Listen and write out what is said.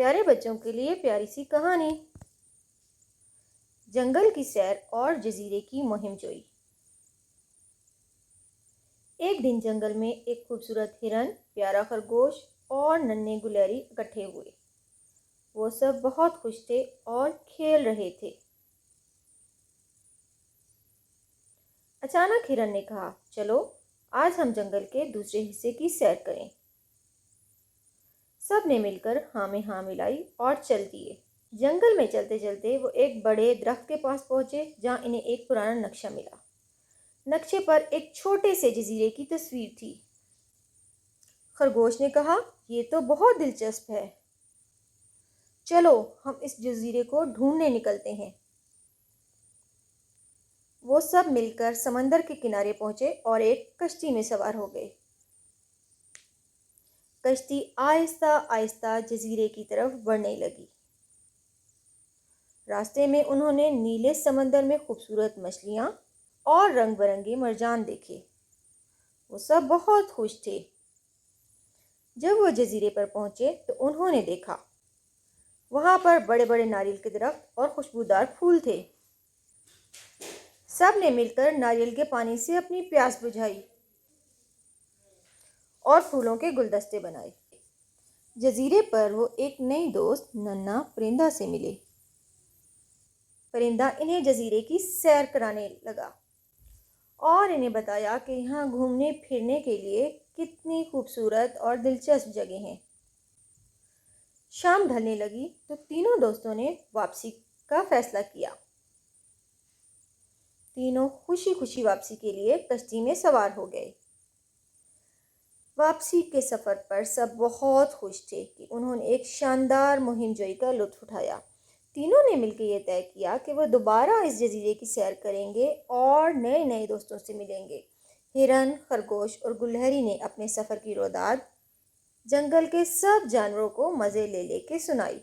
پیارے بچوں کے لیے پیاری سی کہانی، جنگل کی سیر اور جزیرے کی مہم جوئی۔ ایک دن جنگل میں ایک خوبصورت ہرن، پیارا خرگوش اور ننھے گلہری اکٹھے ہوئے۔ وہ سب بہت خوش تھے اور کھیل رہے تھے۔ اچانک ہرن نے کہا، چلو آج ہم جنگل کے دوسرے حصے کی سیر کریں۔ سب نے مل کر ہاں میں ہاں ملائی اور چل دیے۔ جنگل میں چلتے چلتے وہ ایک بڑے درخت کے پاس پہنچے جہاں انہیں ایک پرانا نقشہ ملا۔ نقشے پر ایک چھوٹے سے جزیرے کی تصویر تھی۔ خرگوش نے کہا، یہ تو بہت دلچسپ ہے، چلو ہم اس جزیرے کو ڈھونڈنے نکلتے ہیں۔ وہ سب مل کر سمندر کے کنارے پہنچے اور ایک کشتی میں سوار ہو گئے۔ کشتی آہستہ آہستہ جزیرے کی طرف بڑھنے لگی۔ راستے میں انہوں نے نیلے سمندر میں خوبصورت مچھلیاں اور رنگ برنگے مرجان دیکھے۔ وہ سب بہت خوش تھے۔ جب وہ جزیرے پر پہنچے تو انہوں نے دیکھا وہاں پر بڑے بڑے ناریل کے درخت اور خوشبودار پھول تھے۔ سب نے مل کر ناریل کے پانی سے اپنی پیاس بجھائی اور پھولوں کے گلدستے بنائے۔ جزیرے پر وہ ایک نئی دوست ننھا پرندہ سے ملے۔ پرندہ انہیں جزیرے کی سیر کرانے لگا اور انہیں بتایا کہ یہاں گھومنے پھرنے کے لیے کتنی خوبصورت اور دلچسپ جگہ ہیں۔ شام ڈھلنے لگی تو تینوں دوستوں نے واپسی کا فیصلہ کیا۔ تینوں خوشی خوشی واپسی کے لیے کشتی میں سوار ہو گئے۔ واپسی کے سفر پر سب بہت خوش تھے کہ انہوں نے ایک شاندار مہم جوئی کا لطف اٹھایا۔ تینوں نے مل کے یہ طے کیا کہ وہ دوبارہ اس جزیرے کی سیر کریں گے اور نئے نئے دوستوں سے ملیں گے۔ ہرن، خرگوش اور گلہری نے اپنے سفر کی روداد جنگل کے سب جانوروں کو مزے لے لے کے سنائی۔